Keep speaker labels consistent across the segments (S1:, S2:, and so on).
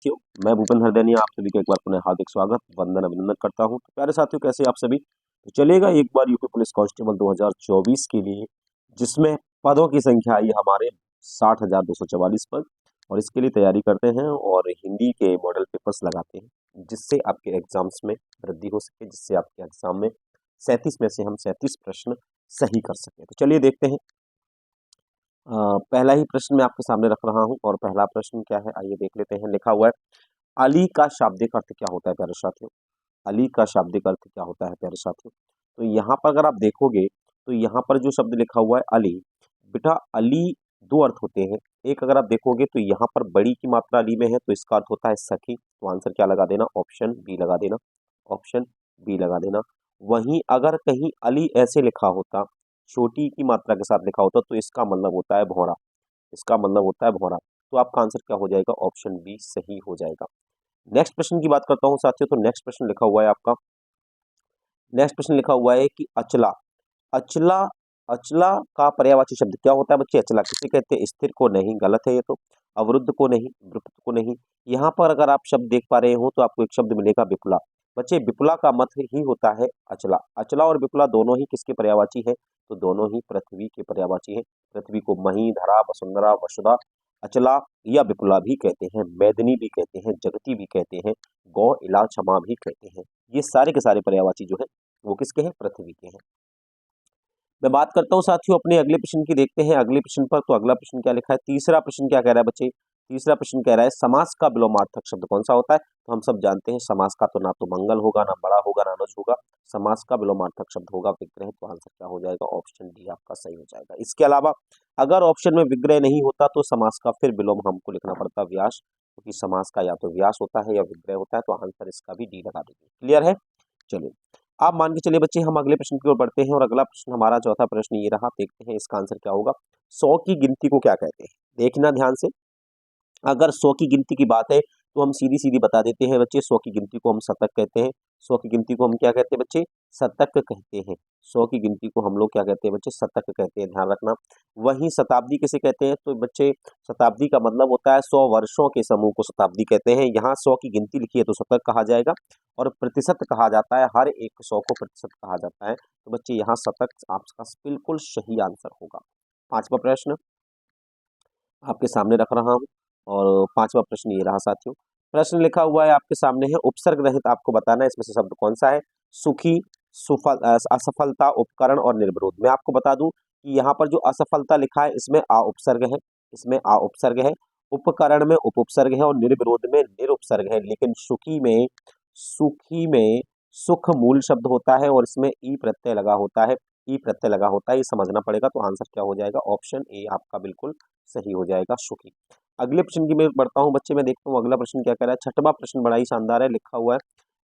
S1: साथियों, मैं भूपेंद्र हरदैनिया आप सभी का एक बार पुनः हार्दिक स्वागत वंदन अभिनंदन करता हूं। तो प्यारे साथियों, कैसे आप सभी? तो चलेगा एक बार यूपी पुलिस कांस्टेबल 2024 के लिए, जिसमें पदों की संख्या आई हमारे 60,244 पद, और इसके लिए तैयारी करते हैं और हिंदी के मॉडल पेपर्स लगाते हैं, जिससे आपके एग्जाम्स में वृद्धि हो सके, जिससे आपके एग्जाम में 37 में से हम 37 प्रश्न सही कर सकें। तो चलिए देखते हैं। पहला ही प्रश्न मैं आपके सामने रख रहा हूं, और पहला प्रश्न क्या है आइए देख लेते हैं। लिखा हुआ है, अली का शाब्दिक अर्थ क्या होता है प्यारे साथियों? अली का शाब्दिक अर्थ क्या होता है प्यारे साथियों? तो यहाँ पर अगर आप देखोगे तो यहाँ पर जो शब्द लिखा हुआ है अली, बेटा अली दो अर्थ होते हैं। एक अगर आप देखोगे तो यहाँ पर बड़ी की मात्रा अली में है, तो इसका अर्थ होता है सखी। तो आंसर क्या लगा देना? ऑप्शन बी लगा देना, ऑप्शन बी लगा देना। वहीं अगर कहीं अली ऐसे लिखा होता, छोटी की मात्रा के साथ लिखा होता, तो इसका मतलब होता है भौरा, इसका मतलब होता है भौरा। तो आपका आंसर क्या हो जाएगा? ऑप्शन बी सही हो जाएगा। नेक्स्ट प्रश्न की बात करता हूं साथियों। तो नेक्स्ट प्रश्न लिखा हुआ है आपका, नेक्स्ट प्रश्न लिखा हुआ है कि अचला, अचला, अचला का पर्यायवाची शब्द क्या होता है बच्चे? अचला किसे कहते हैं? स्थिर को नहीं, गलत है ये तो। अवरुद्ध को नहीं, विपरीत को नहीं। यहाँ पर अगर आप शब्द देख पा रहे हो तो आपको एक शब्द मिलेगा विपुला। बच्चे विपुला का मत ही होता है अचला। अचला और विपुला दोनों ही किसके पर्यायवाची है? तो दोनों ही पृथ्वी के पर्यायवाची है। पृथ्वी को मही, धरा, वसुंधरा, वसुधा, अचला या विपुला भी कहते हैं, मैदिनी भी कहते हैं, जगती भी कहते हैं, गौ, इला, क्षमा भी कहते हैं। ये सारे के सारे पर्यायवाची जो है वो किसके हैं? पृथ्वी के हैं। मैं बात करता हूं साथियों अपने अगले प्रश्न की। देखते हैं अगले प्रश्न पर। तो अगला प्रश्न क्या लिखा है? तीसरा प्रश्न क्या कह रहा है बच्चे? तीसरा प्रश्न कह रहा है समास का विलोमार्थक शब्द कौन सा होता है? तो हम सब जानते हैं समास का तो ना तो मंगल होगा, ना बड़ा होगा, ना अनुज होगा। समास का विलोमार्थक शब्द होगा विग्रह। तो आंसर क्या हो जाएगा? ऑप्शन डी आपका सही हो जाएगा। इसके अलावा अगर ऑप्शन में विग्रह नहीं होता तो समास का फिर विलोम हमको लिखना पड़ता व्यास, क्योंकि समास का या तो व्यास होता है या विग्रह होता है। तो आंसर इसका भी डी लगा देंगे। क्लियर है? चलिए आप मान के चलिए बच्चे, हम अगले प्रश्न की ओर बढ़ते हैं, और अगला प्रश्न हमारा चौथा प्रश्न ये रहा। देखते हैं इसका आंसर क्या होगा। 100 की गिनती को क्या कहते हैं? देखना ध्यान से। अगर 100 की गिनती की बात है तो हम सीधी सीधी बता देते हैं बच्चे, 100 की गिनती को हम शतक कहते हैं। 100 की गिनती को हम क्या कहते हैं बच्चे? शतक कहते हैं। 100 की गिनती को हम लोग क्या कहते हैं बच्चे? शतक कहते हैं, ध्यान रखना। वहीं शताब्दी किसे कहते हैं? तो बच्चे शताब्दी का मतलब होता है 100 वर्षों के समूह को शताब्दी कहते हैं। यहाँ 100 की गिनती लिखी है तो शतक कहा जाएगा, और प्रतिशत कहा जाता है, हर एक 100 को प्रतिशत कहा जाता है। तो बच्चे यहाँ शतक आपका बिल्कुल सही आंसर होगा। पांचवा प्रश्न आपके सामने रख रहा हूं, और पांचवा प्रश्न ये रहा साथियों। प्रश्न लिखा हुआ है आपके सामने है, उपसर्ग रहित आपको बताना है इसमें से शब्द कौन सा है? सुखी, असफलता, उपकरण और निर्विरोध। मैं आपको बता दूं कि यहाँ पर जो असफलता लिखा है इसमें आ उपसर्ग है, इसमें आ उपसर्ग है। उपकरण में उप उपसर्ग है, और निर्विरोध में निरुपसर्ग है। लेकिन सुखी में सुख मूल शब्द होता है, और इसमें ई प्रत्यय लगा होता है, ई प्रत्यय लगा होता है, ये समझना पड़ेगा। तो आंसर क्या हो जाएगा? ऑप्शन ए आपका बिल्कुल सही हो जाएगा, सुखी। अगले प्रश्न की मैं बढ़ता हूं बच्चे, मैं देखता हूं अगला प्रश्न क्या कह रहा है। छठवां प्रश्न बड़ा ही शानदार है, लिखा हुआ है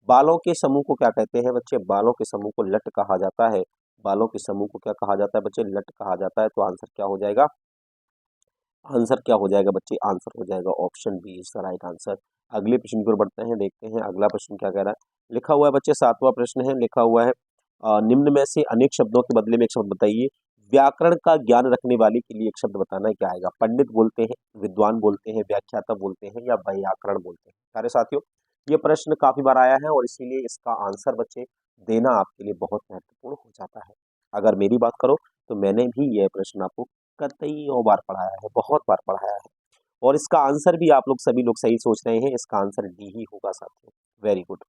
S1: बालों के समूह को क्या कहते हैं बच्चे? बालों के समूह को लट कहा जाता है। बालों के समूह को क्या कहा जाता है बच्चे? लट कहा जाता है। तो आंसर क्या हो जाएगा? आंसर क्या हो जाएगा बच्चे? आंसर हो जाएगा option B is the right answer. अगले प्रश्न की ओर बढ़ते हैं, देखते हैं अगला प्रश्न क्या कह रहा है। लिखा हुआ है बच्चे, सातवां प्रश्न है, लिखा हुआ है निम्न में से अनेक शब्दों के बदले में एक शब्द बताइए। व्याकरण का ज्ञान रखने वाले के लिए एक शब्द बताना है, क्या आएगा? पंडित बोलते हैं, विद्वान बोलते हैं, व्याख्याता बोलते हैं, या व्याकरण बोलते हैं? सारे साथियों, ये प्रश्न काफी बार आया है, और इसीलिए इसका आंसर बच्चे देना आपके लिए बहुत महत्वपूर्ण हो जाता है। अगर मेरी बात करो तो मैंने भी यह प्रश्न आपको कतईयों बार पढ़ाया है, बहुत बार पढ़ाया है, और इसका आंसर भी आप लोग सभी लोग सही सोच रहे हैं, इसका आंसर डी ही होगा साथियों। Very good.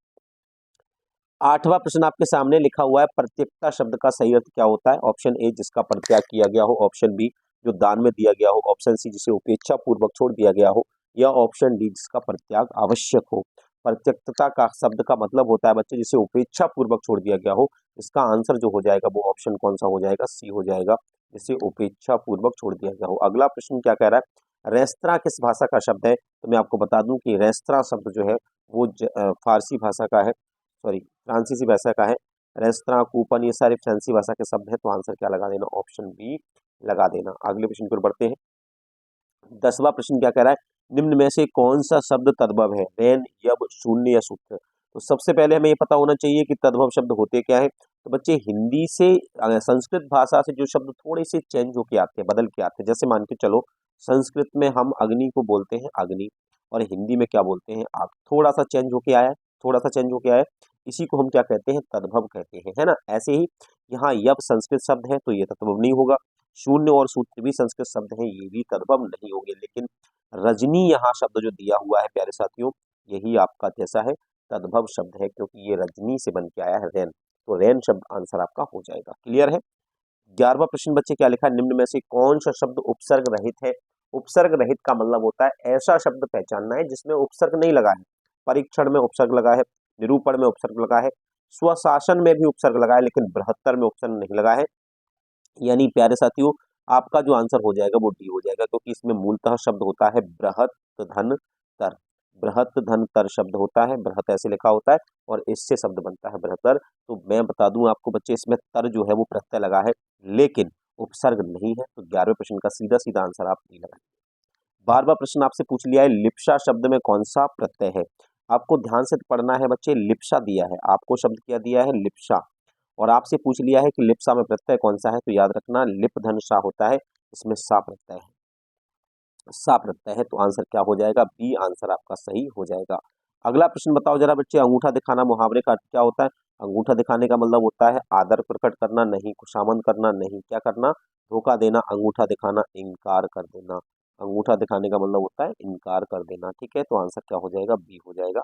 S1: आठवां प्रश्न आपके सामने लिखा हुआ है, प्रत्यक्षता शब्द का सही अर्थ क्या होता है? ऑप्शन ए जिसका परित्याग किया गया हो, ऑप्शन बी जो दान में दिया गया हो, ऑप्शन सी जिसे उपेक्षा पूर्वक छोड़ दिया गया हो, या ऑप्शन डी जिसका परित्याग आवश्यक हो। प्रत्यक्षता का शब्द का मतलब होता है बच्चे जिसे उपेक्षा पूर्वक छोड़ दिया गया हो। इसका आंसर जो हो जाएगा वो ऑप्शन कौन सा हो जाएगा? सी हो जाएगा, जिसे उपेक्षा पूर्वक छोड़ दिया गया हो। अगला प्रश्न क्या कह रहा है? रेस्तरां किस भाषा का शब्द है? तो मैं आपको बता दूं कि रेस्तरां शब्द जो है वो फारसी भाषा का है, सॉरी फ्रांसीसी भाषा का है। रेस्तरां, कूपन, ये सारे फ्रांसी भाषा के शब्द हैं। तो आंसर क्या लगा देना? ऑप्शन बी लगा देना। अगले प्रश्न पर बढ़ते हैं। 10वां प्रश्न क्या कह रहा है? निम्न में से कौन सा शब्द तद्भव है? रैन, यब, शून्य या सूत्र? तो सबसे पहले हमें ये पता होना चाहिए कि तद्भव शब्द होते क्या है। तो बच्चे हिंदी से संस्कृत भाषा से जो शब्द थोड़े से चेंज होके आते हैं, बदल के आते हैं, जैसे मान के चलो संस्कृत में हम अग्नि को बोलते हैं अग्नि, और हिंदी में क्या बोलते हैं आप, थोड़ा सा चेंज होके आया है, थोड़ा सा चेंज होके आया है, इसी को हम क्या कहते हैं, तद्भव कहते हैं, है ना। ऐसे ही यहाँ यव संस्कृत शब्द है तो ये तद्भव नहीं होगा, शून्य और सूत्र भी संस्कृत शब्द हैं, ये भी तद्भव नहीं होंगे, लेकिन रजनी यहाँ शब्द जो दिया हुआ है प्यारे साथियों, यही आपका कैसा है, तद्भव शब्द है, क्योंकि ये रजनी से बन के आया है रैन, तो रैन शब्द आंसर आपका हो जाएगा। क्लियर है। 11वां प्रश्न बच्चे क्या लिखा है, निम्न में से कौन सा शब्द उपसर्ग रहित है। उपसर्ग रहित का मतलब होता है ऐसा शब्द पहचानना है जिसमें उपसर्ग नहीं लगा है। परीक्षण में उपसर्ग लगा है, निरूपण में उपसर्ग लगा है, स्वशासन में भी उपसर्ग लगा है, लेकिन बृहत्तर में उपसर्ग नहीं लगा है। यानी प्यारे साथियों आपका जो आंसर हो जाएगा वो डी हो जाएगा, क्योंकि इसमें मूलतः शब्द होता है बृहत धन तर। बृहत धन तर शब्द होता है, बृहत ऐसे लिखा होता है और इससे शब्द बनता है बृहत्तर। तो मैं बता दूं आपको बच्चे, इसमें तर जो है वो प्रत्यय लगा है, लेकिन उपसर्ग नहीं है, तो 11वें प्रश्न का सीधा सीधा आंसर आप नहीं लगाएंगे। 12वां प्रश्न आपसे पूछ लिया है, लिप्सा शब्द में कौन सा प्रत्यय है। आपको ध्यान से पढ़ना है बच्चे, लिप्सा दिया है आपको, शब्द क्या दिया है, लिप्सा, और आपसे पूछ लिया है कि लिप्सा में प्रत्यय कौन सा है, तो याद रखना लिप धन सा होता है, इसमें सा प्रत्यय है, सा प्रत्यय है, तो आंसर क्या हो जाएगा, बी आंसर आपका सही हो जाएगा। अगला प्रश्न बताओ जरा बच्चे, अंगूठा दिखाना मुहावरे का अर्थ क्या होता है। अंगूठा दिखाने का मतलब होता है आदर प्रकट करना, नहीं खुशामद करना, नहीं क्या करना, धोखा देना। अंगूठा दिखाना इनकार कर देना, अंगूठा दिखाने का मतलब होता है इनकार कर देना, ठीक है, तो आंसर क्या हो जाएगा, बी हो जाएगा।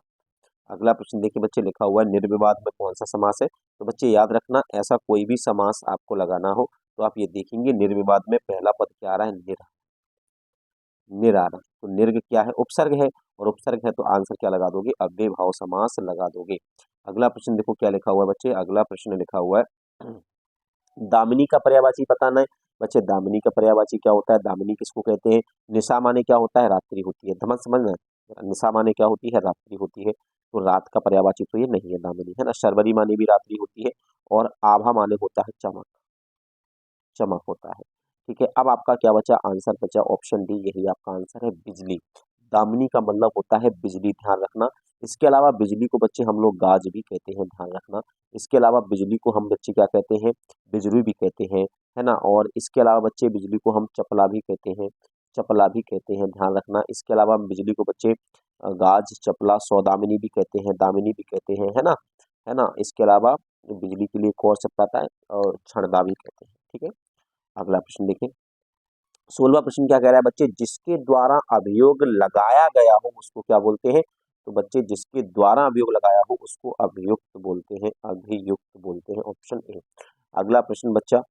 S1: अगला प्रश्न देखिए बच्चे, लिखा हुआ है निर्विवाद में कौन सा समास है। तो बच्चे याद रखना, ऐसा कोई भी समास आपको लगाना हो तो आप ये देखेंगे निर्विवाद में पहला पद क्या आ रहा है, निर, निर आ रहा है, तो निर्ग क्या है, उपसर्ग है, और उपसर्ग है तो आंसर क्या लगा दोगे, अव्यय भाव समास लगा दोगे। अगला प्रश्न देखो क्या लिखा हुआ है बच्चे, अगला प्रश्न लिखा हुआ है दामिनी का पर्यायवाची बताना है। बच्चे दामिनी का पर्यायवाची क्या होता है, दामिनी किसको कहते हैं, निशा माने क्या होता है, रात्रि होती है, समझना है, निशा माने क्या होती है, रात्रि होती है, तो रात का पर्यायवाची तो ये नहीं है दामिनी, है ना। शर्वरी माने भी रात्रि होती है, और आभा माने होता है चमक, चमक होता है, ठीक है। अब आपका क्या बचा, आंसर बचा ऑप्शन डी, यही आपका आंसर है बिजली। दामिनी का मतलब होता है बिजली, ध्यान रखना। इसके अलावा बिजली को बच्चे हम लोग गाज भी कहते हैं, ध्यान रखना। इसके अलावा बिजली को हम बच्चे क्या कहते हैं, बिजली भी कहते हैं, है ना। और इसके अलावा बच्चे बिजली को हम चपला भी कहते हैं, चपला भी कहते हैं, ध्यान रखना। इसके अलावा बिजली को बच्चे गाज, चपला, सौदामिनी भी कहते हैं, दामिनी भी कहते हैं, है ना, है ना। इसके अलावा बिजली के लिए एक और शब्द आता है और क्षणदा भी कहते हैं, ठीक है। अगला प्रश्न देखें, 16वां प्रश्न क्या कह रहा है बच्चे, जिसके द्वारा अभियोग लगाया गया हो उसको क्या बोलते हैं। तो बच्चे जिसके द्वारा अभियोग लगाया हो उसको अभियुक्त बोलते हैं, अभियुक्त बोलते हैं, ऑप्शन ए। अगला प्रश्न बच्चा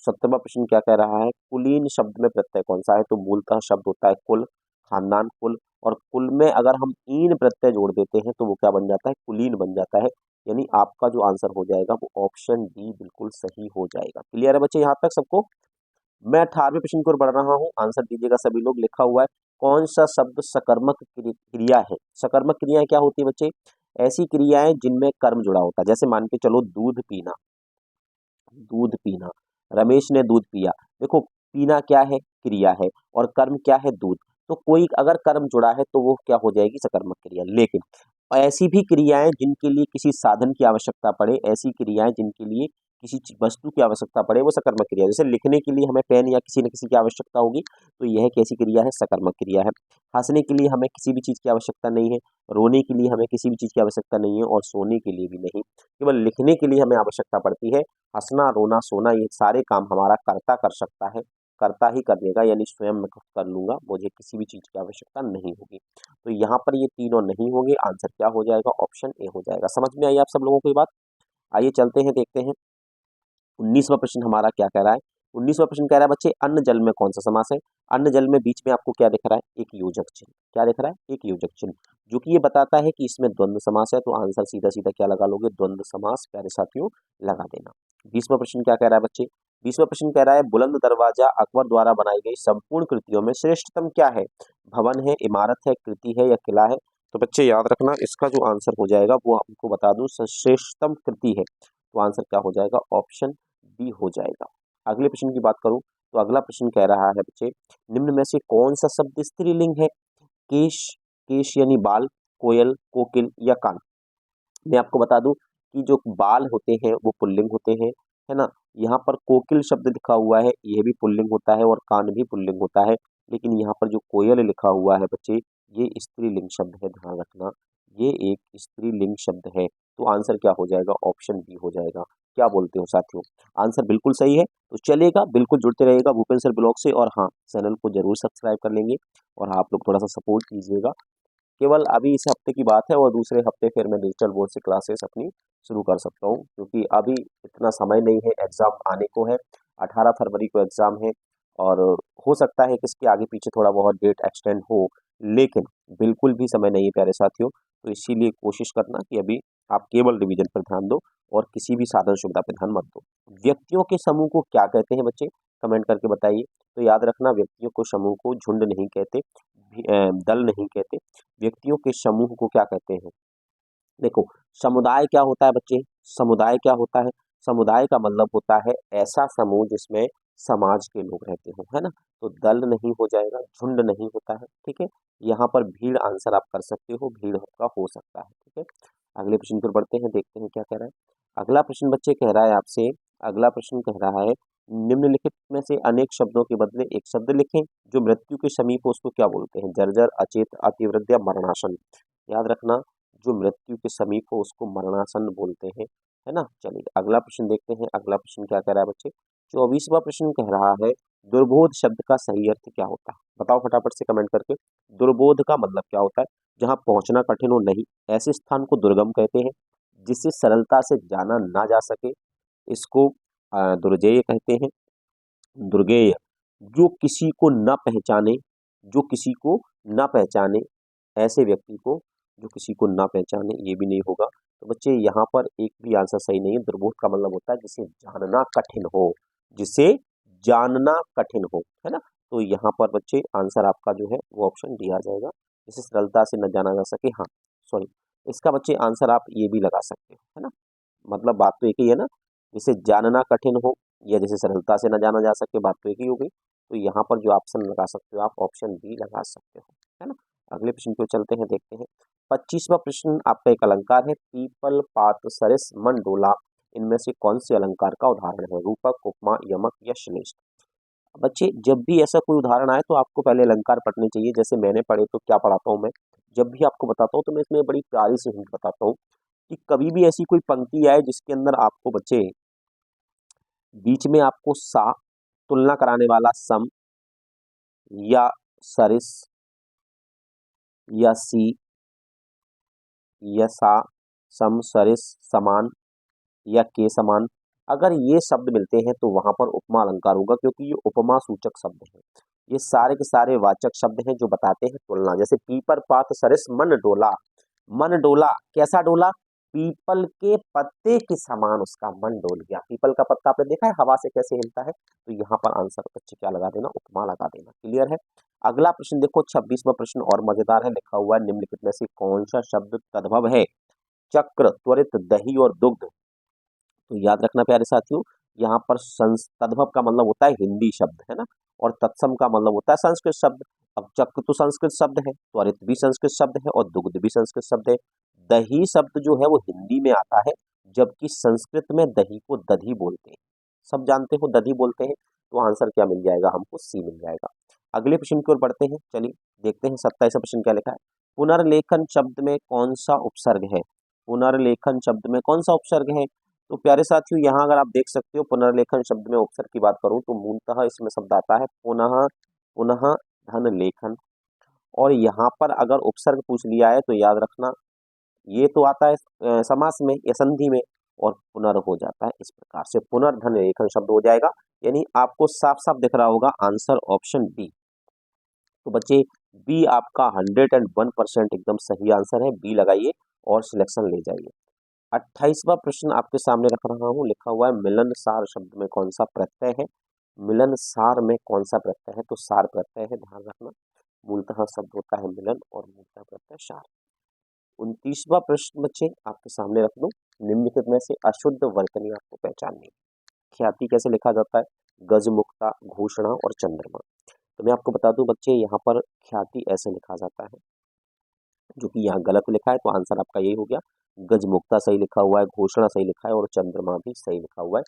S1: 17वां प्रश्न क्या कह रहा है, कुलीन शब्द में प्रत्यय कौन सा है। तो मूलतः शब्द होता है कुल, खानदान, कुल, और कुल में अगर हम ईन प्रत्यय जोड़ देते हैं तो वो क्या बन जाता है, कुलीन बन जाता है। यानी आपका जो आंसर हो जाएगा वो ऑप्शन डी बिल्कुल सही हो जाएगा। क्लियर है बच्चे यहाँ तक सबको। मैं 18वें प्रश्न की ओर बढ़ रहा हूँ, आंसर दीजिएगा सभी लोग। लिखा हुआ है, कौन सा शब्द सकर्मक क्रिया है। सकर्मक क्रियाएं क्या होती है बच्चे, ऐसी क्रियाएं जिनमें कर्म जुड़ा होता है। जैसे मान के चलो दूध पीना, दूध पीना, रमेश ने दूध पिया। देखो पीना क्या है, क्रिया है, और कर्म क्या है, दूध। तो कोई अगर कर्म जुड़ा है तो वो क्या हो जाएगी, सकर्मक क्रिया। लेकिन ऐसी भी क्रियाएं जिनके लिए किसी साधन की आवश्यकता पड़े, ऐसी क्रियाएं जिनके लिए किसी वस्तु की आवश्यकता पड़े, वो सकर्मक क्रिया। जैसे लिखने के लिए हमें पेन या किसी न किसी की आवश्यकता होगी, तो यह कैसी क्रिया है, सकर्मक क्रिया है। हंसने के लिए हमें किसी भी चीज की आवश्यकता नहीं है, रोने के लिए हमें किसी भी चीज की आवश्यकता नहीं है, और सोने के लिए भी नहीं। केवल लिखने के लिए हमें आवश्यकता पड़ती है। हंसना, रोना, सोना, ये सारे काम हमारा कर्ता कर सकता है, कर्ता ही कर देगा, यानी स्वयं मैं खुद कर लूंगा, मुझे किसी भी चीज की आवश्यकता नहीं होगी। तो यहाँ पर ये तीनों नहीं होंगे, आंसर क्या हो जाएगा, ऑप्शन ए हो जाएगा। समझ में आई आप सब लोगों को ये बात। आइए चलते हैं, देखते हैं 19वां प्रश्न हमारा क्या कह रहा है। 19वां प्रश्न कह रहा है बच्चे, अन्न जल में कौन सा समास है। अन्न जल में बीच में आपको क्या दिख रहा है, एक योजक चिन्ह। क्या दिख रहा है, एक योजक चिन्ह, जो कि ये बताता है कि इसमें द्वंद्व समास है। तो आंसर सीधा सीधा क्या लगा लोगे, द्वंद्व समास प्यारे साथियों लगा देना। 20वां प्रश्न क्या कह रहा है बच्चे, 20वां प्रश्न कह रहा है, बुलंद दरवाजा अकबर द्वारा बनाई गई संपूर्ण कृतियों में श्रेष्ठतम क्या है। भवन है, इमारत है, कृति है, या किला है। तो बच्चे याद रखना, इसका जो आंसर हो जाएगा वो आपको बता दूं, श्रेष्ठतम कृति है, तो आंसर क्या हो जाएगा, ऑप्शन बी हो जाएगा। अगले प्रश्न की बात करूं तो अगला प्रश्न कह रहा है बच्चे, निम्न में से कौन सा शब्द स्त्रीलिंग है। केश, केश यानी बाल, कोयल, कोकिल, या कान। मैं आपको बता दूं कि जो बाल होते हैं वो पुल्लिंग होते हैं, है ना। यहाँ पर कोकिल शब्द लिखा हुआ है, यह भी पुल्लिंग होता है, और कान भी पुल्लिंग होता है। लेकिन यहाँ पर जो कोयल लिखा हुआ है बच्चे, ये स्त्रीलिंग शब्द है, ध्यान रखना, ये एक स्त्रीलिंग शब्द है। तो आंसर क्या हो जाएगा, ऑप्शन बी हो जाएगा। क्या बोलते हो साथियों, आंसर बिल्कुल सही है। तो चलेगा, बिल्कुल जुड़ते रहिएगा भूपेंद्र सर ब्लॉग से, और हाँ, चैनल को जरूर सब्सक्राइब कर लेंगे और आप लोग थोड़ा सा सपोर्ट कीजिएगा। केवल अभी इस हफ्ते की बात है, और दूसरे हफ्ते फिर मैं डिजिटल बोर्ड से क्लासेस अपनी शुरू कर सकता हूँ, क्योंकि अभी इतना समय नहीं है, एग्जाम आने को है, 18 फरवरी को एग्जाम है, और हो सकता है कि इसके आगे पीछे थोड़ा बहुत डेट एक्सटेंड हो, लेकिन बिल्कुल भी समय नहीं है प्यारे साथियों। तो इसीलिए कोशिश करना कि अभी आप केवल रिवीजन पर ध्यान दो और किसी भी साधन सुविधा पर ध्यान मत दो। व्यक्तियों के समूह को क्या कहते हैं बच्चे, कमेंट करके बताइए। तो याद रखना, व्यक्तियों को समूह को झुंड नहीं कहते, दल नहीं कहते, व्यक्तियों के समूह को क्या कहते हैं। देखो, समुदाय क्या होता है बच्चे, समुदाय क्या होता है, समुदाय का मतलब होता है ऐसा समूह जिसमें समाज के लोग रहते हो, है ना। तो दल नहीं हो जाएगा, झुंड नहीं होता है, ठीक है। यहाँ पर भीड़ आंसर आप कर सकते हो, भीड़ का हो सकता है, ठीक है। अगले प्रश्न पर बढ़ते हैं, देखते हैं क्या कह रहा है। अगला प्रश्न बच्चे कह रहा है आपसे, अगला प्रश्न कह रहा है, निम्नलिखित में से अनेक शब्दों के बदले एक शब्द लिखें जो मृत्यु के समीप हो, उसको क्या बोलते हैं, जर्जर, अचेत, अतिवृद्ध या मरणासन। याद रखना, जो मृत्यु के समीप हो उसको मरणासन बोलते हैं, है ना। चलिए अगला प्रश्न देखते हैं, अगला प्रश्न क्या कह रहा है बच्चे। 24वां प्रश्न कह रहा है, दुर्बोध शब्द का सही अर्थ क्या होता है, बताओ फटाफट से कमेंट करके। दुर्बोध का मतलब क्या होता है, जहाँ पहुंचना कठिन हो, नहीं, ऐसे स्थान को दुर्गम कहते हैं, जिससे सरलता से जाना ना जा सके, इसको दुर्जेय कहते हैं। दुर्गेय, जो किसी को न पहचाने, जो किसी को न पहचाने, ऐसे व्यक्ति को, जो किसी को ना पहचाने, ये भी नहीं होगा। तो बच्चे यहाँ पर एक भी आंसर सही नहीं है। दुर्बोध का मतलब होता है जिसे जानना कठिन हो, जिसे जानना कठिन हो, है ना। तो यहाँ पर बच्चे आंसर आपका जो है वो ऑप्शन डी आ जाएगा, जिसे सरलता से न जाना जा सके। हाँ सॉरी, इसका बच्चे आंसर आप ये भी लगा सकते हो, है ना। मतलब बात तो एक ही है ना, जिसे जानना कठिन हो या जिसे सरलता से न जाना जा सके, बात तो एक ही हो गई। तो यहाँ पर जो ऑप्शन लगा सकते हो आप, ऑप्शन बी लगा सकते हो, है ना। अगले प्रश्न को चलते हैं, देखते हैं। 25वां प्रश्न आपका एक अलंकार है, पीपल, पात, सरिस, मंडोला, इनमें से कौन से अलंकार का उदाहरण है, रूपक, उपमा, यमक या श्लेष्ठ। बच्चे जब भी ऐसा कोई उदाहरण आए तो आपको पहले अलंकार पढ़ने चाहिए। जैसे मैंने पढ़े, तो क्या पढ़ाता हूँ मैं, जब भी आपको बताता हूँ तो मैं इसमें बड़ी प्यारी सी हिंट बताता हूँ कि कभी भी ऐसी कोई पंक्ति आए जिसके अंदर आपको बच्चे बीच में आपको सा, तुलना कराने वाला सम, या सरिस, या सी, या सा, सम, सरिस, समान, या के समान, अगर ये शब्द मिलते हैं तो वहां पर उपमा अलंकार होगा, क्योंकि ये उपमा सूचक शब्द है। ये सारे के सारे वाचक शब्द हैं जो बताते हैं तुलना। जैसे पीपर, पात, सरिस, मन डोला, मन डोला, कैसा डोला, पीपल के पत्ते के समान उसका मन डोल गया। पीपल का पत्ता आपने देखा है हवा से कैसे हिलता है। तो यहाँ पर आंसर बच्चे क्या लगा देना, उपमा लगा देना। क्लियर है। अगला प्रश्न देखो, 26वां प्रश्न और मजेदार है, लिखा हुआ है, निम्नलिखित में से कौन सा शब्द तद्भव है, चक्र, त्वरित, दही और दुग्ध। तो याद रखना प्यारे साथियों, यहाँ पर तद्भव का मतलब होता है हिंदी शब्द, है ना, और तत्सम का मतलब होता है संस्कृत शब्द। अब चक्र तो संस्कृत शब्द है, त्वरित भी संस्कृत शब्द है, और दुग्ध भी संस्कृत शब्द है। दही शब्द जो है वो हिंदी में आता है, जबकि संस्कृत में दही को दधी बोलते हैं। सब जानते हो दधी बोलते हैं। तो आंसर क्या मिल जाएगा हमको, सी मिल जाएगा। अगले प्रश्न की ओर बढ़ते हैं, चलिए देखते हैं 27वां प्रश्न क्या लिखा है। पुनर्लेखन शब्द में कौन सा उपसर्ग है, पुनर्लेखन शब्द में कौन सा उपसर्ग है। तो प्यारे साथियों, यहाँ अगर आप देख सकते हो, पुनर्लेखन शब्द में उपसर्ग की बात करूं तो मूलतः इसमें शब्द आता है पुनः, पुनः धन लेखन। और यहाँ पर अगर उपसर्ग पूछ लिया है तो याद रखना, ये तो आता है समास में या संधि में, और पुनर् हो जाता है। इस प्रकार से पुनर्धन लेखन शब्द हो जाएगा। यानी आपको साफ साफ दिख रहा होगा आंसर ऑप्शन बी। तो बच्चे बी आपका 101% एकदम सही आंसर है, बी लगाइए और सिलेक्शन ले जाइए। 28वां प्रश्न आपके सामने रख रहा हूँ, लिखा हुआ है, मिलनसार शब्द में कौन सा प्रत्यय है, मिलनसार में कौन सा प्रत्यय है। तो सार प्रत्यय है, ध्यान रखना, मूलतः शब्द होता है मिलन और मूलतः प्रत्यय सार। 29वां प्रश्न बच्चे आपके सामने रख दूं, निम्नलिखित में से अशुद्ध वर्तनी आपको पहचाननी है। ख्याति कैसे लिखा जाता है, गजमुक्ता, घोषणा और चंद्रमा। तो मैं आपको बता दूं बच्चे, यहाँ पर ख्याति ऐसे लिखा जाता है, जो कि यहाँ गलत लिखा है, तो आंसर आपका यही हो गया। गजमुक्ता सही लिखा हुआ है, घोषणा सही लिखा है, और चंद्रमा भी सही लिखा हुआ है।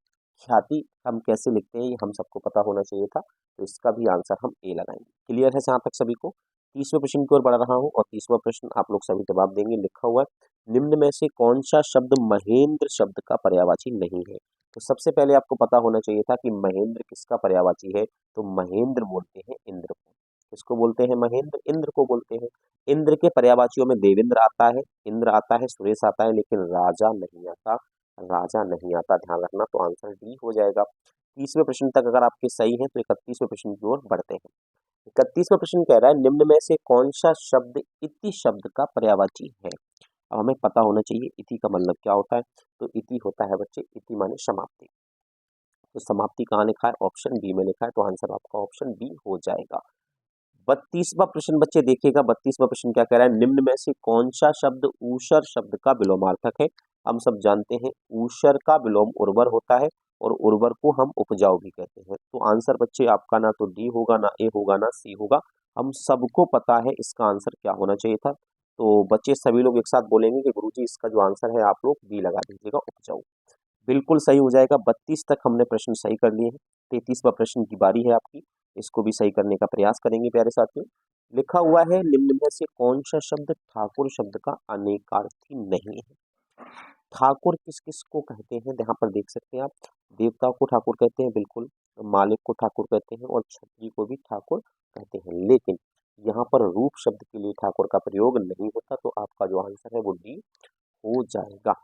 S1: ख्याति हम कैसे लिखते हैं ये हम सबको पता होना चाहिए था, तो इसका भी आंसर हम ए लगाएंगे। क्लियर है यहाँ तक सभी को। 30वें प्रश्न की ओर बढ़ रहा हूँ और 30वां प्रश्न आप लोग सभी जवाब देंगे। लिखा हुआ है, निम्न में से कौन सा शब्द महेंद्र शब्द का पर्यायवाची नहीं है? तो सबसे पहले आपको पता होना चाहिए था कि महेंद्र किसका पर्यायवाची है। तो महेंद्र बोलते हैं इंद्र को। किसको बोलते हैं? महेंद्र, इंद्र को बोलते हैं। इंद्र के पर्यायवाचियों में देवेंद्र आता है, इंद्र आता है, सुरेश आता है, लेकिन राजा नहीं आता। राजा नहीं आता, ध्यान रखना। तो आंसर डी हो जाएगा। 30वें प्रश्न तक अगर आपके सही है तो 31वें प्रश्न की ओर बढ़ते हैं। 31वां प्रश्न कह रहा है, निम्न में से कौन सा शब्द इति शब्द का पर्यायवाची है? अब हमें पता होना चाहिए इति का मतलब क्या होता है। तो इति होता है बच्चे, इति माने समाप्ति। तो समाप्ति कहाँ लिखा है? ऑप्शन बी में लिखा है। तो आंसर आपका ऑप्शन बी हो जाएगा। 32वां प्रश्न बच्चे देखिएगा। 32वां प्रश्न क्या कह रहा है, निम्न में से कौन सा शब्द ऊषर शब्द का विलोमार्थक है? हम सब जानते हैं ऊषर का विलोम उर्वर होता है और उर्वर को हम उपजाऊ भी कहते हैं। तो आंसर बच्चे आपका ना तो डी होगा, ना ए होगा, ना सी होगा। हम सबको पता है इसका आंसर क्या होना चाहिए था। तो बच्चे सभी लोग एक साथ बोलेंगे कि गुरुजी इसका जो आंसर है आप लोग बी लगा दीजिएगा, उपजाऊ। बिल्कुल सही हो जाएगा। 32 तक हमने प्रश्न सही कर लिए हैं। 33वां प्रश्न की बारी है आपकी। इसको भी सही करने का प्रयास करेंगे प्यारे साथियों। लिखा हुआ है, निम्न में से कौन सा शब्द ठाकुर शब्द का अनेकार्थी नहीं है? ठाकुर किस किस को कहते हैं? यहाँ पर देख सकते हैं आप, देवता को ठाकुर कहते हैं, बिल्कुल। मालिक को ठाकुर कहते हैं और छत्री को भी ठाकुर कहते हैं। लेकिन यहाँ पर रूप शब्द के लिए ठाकुर का प्रयोग नहीं होता। तो आपका जो आंसर है वो डी हो जाएगा।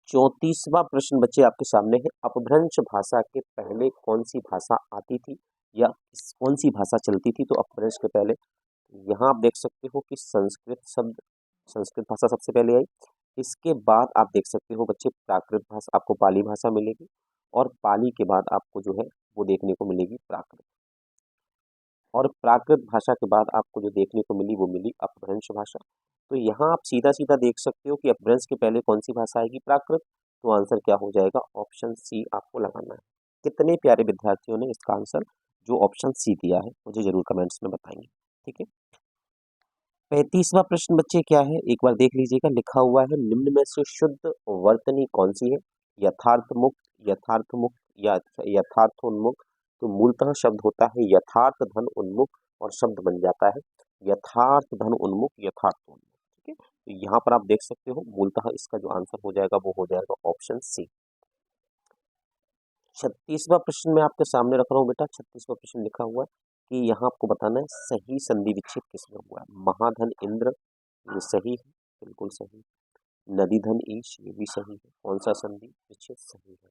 S1: 34वां प्रश्न बच्चे आपके सामने है, अपभ्रंश भाषा के पहले कौन सी भाषा आती थी या कौन सी भाषा चलती थी? तो अपभ्रंश के पहले यहाँ आप देख सकते हो कि संस्कृत शब्द, संस्कृत भाषा सबसे पहले आई। इसके बाद आप देख सकते हो बच्चे प्राकृत भाषा, आपको पाली भाषा मिलेगी और पाली के बाद आपको जो है वो देखने को मिलेगी प्राकृत। और प्राकृत भाषा के बाद आपको जो देखने को मिली वो मिली अपभ्रंश भाषा। तो यहाँ आप सीधा सीधा देख सकते हो कि अपभ्रंश के पहले कौन सी भाषा आएगी? प्राकृत। तो आंसर क्या हो जाएगा? ऑप्शन सी आपको लगाना है। कितने प्यारे विद्यार्थियों ने इसका आंसर जो ऑप्शन सी दिया है मुझे जरूर कमेंट्स में बताएंगे। ठीक है, 35वां प्रश्न बच्चे क्या है एक बार देख लीजिएगा। लिखा हुआ है, निम्न में से शुद्ध वर्तनी कौन सी है? यथार्थ मुक्त, यथार्थ मुक्त या यथार्थोन्मुख। तो मूलतः शब्द होता है यथार्थ धन उन्मुख और शब्द बन जाता है यथार्थ धन उन्मुख, यथार्थोन्मुख। ठीक है, तो यहाँ पर आप देख सकते हो मूलतः इसका जो आंसर हो जाएगा वो हो जाएगा ऑप्शन सी। 36वां प्रश्न मैं आपके सामने रख रहा हूँ बेटा। 36वां प्रश्न लिखा हुआ है कि यहाँ आपको बताना है सही संधि विच्छेद किसमें हुआ है? महाधन इंद्र, ये सही है, बिल्कुल सही। नदी धन ईश, ये भी सही है। कौन सा संधि विच्छेद सही है?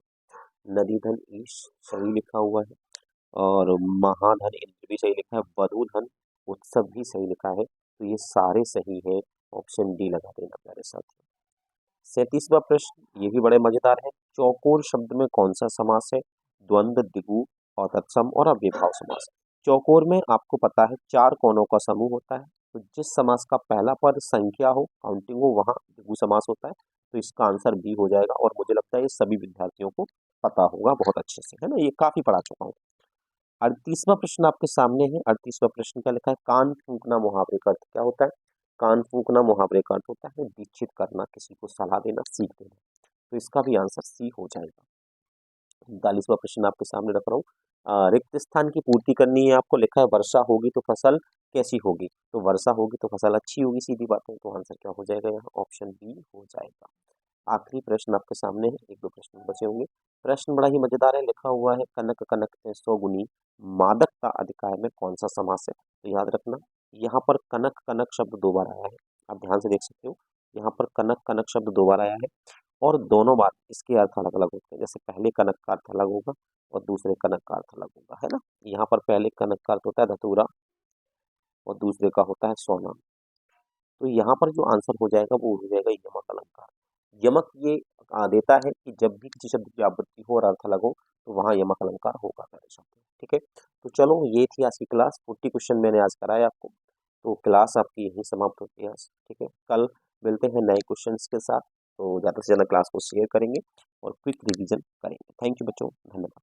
S1: नदी धन ईश सही लिखा हुआ है और महाधन इंद्र भी सही लिखा है। वधु धन उत्सव भी सही लिखा है। तो ये सारे सही है। ऑप्शन डी लगा देना प्यारे साथियों। 37वां प्रश्न ये भी बड़े मजेदार है। चौकोर शब्द में कौन सा समास है? द्वंद्व, द्विगु और तत्सम और अव्ययभाव समास। चौकोर में आपको पता है चार कोनों का समूह होता है। तो जिस समास का पहला पद संख्या हो, काउंटिंग हो, वहां द्विगु समास होता है। तो इसका आंसर बी हो जाएगा और मुझे लगता है ये सभी विद्यार्थियों को पता होगा बहुत अच्छे से, है ना, ये काफी पढ़ा चुका हूँ। 38वां प्रश्न आपके सामने है। 38वां प्रश्न क्या लिखा है? कान फूंकना मुहावरे का अर्थ क्या होता है? कान फूंकना मुहावरे का अर्थ होता है दीक्षित करना, किसी को सलाह देना, सीख देना। तो इसका भी आंसर सी हो जाएगा। 39वां प्रश्न आपके सामने रख रहा हूँ। रिक्त स्थान की पूर्ति करनी है आपको। लिखा है वर्षा होगी तो फसल कैसी होगी? तो वर्षा होगी तो फसल अच्छी होगी, सीधी बात है। तो आंसर क्या हो जाएगा? यहाँ ऑप्शन बी हो जाएगा। आखिरी प्रश्न आपके सामने है, एक दो प्रश्न बचे होंगे। प्रश्न बड़ा ही मजेदार है। लिखा हुआ है, कनक कनक ते सौ गुनी मादकता अधिकार में कौन सा समास है? तो याद रखना यहाँ पर कनक कनक शब्द दो बार आया है। आप ध्यान से देख सकते हो यहाँ पर कनक कनक शब्द दो बार आया है और दोनों बार इसके अर्थ अलग अलग होते हैं। जैसे पहले कनक का अर्थ अलग होगा और दूसरे कनक का अर्थ अलग होगा, है ना। यहाँ पर पहले कनक का अर्थ होता है धतूरा और दूसरे का होता है सोना। तो यहाँ पर जो आंसर हो जाएगा वो हो जाएगा यमक अलंकार। यमक ये देता है कि जब भी किसी शब्द की आवृत्ति हो और अर्थ अलग हो तो वहाँ यमक अलंकार होगा मेरे शब्द। ठीक है, तो चलो ये थी आज की क्लास। 40 क्वेश्चन मैंने आज कराया आपको। तो क्लास आपकी यही समाप्त होती है आज। ठीक है, कल मिलते हैं नए क्वेश्चन के साथ। तो ज़्यादा से ज़्यादा क्लास को शेयर करेंगे और क्विक रिवीजन करेंगे। थैंक यू बच्चों, धन्यवाद।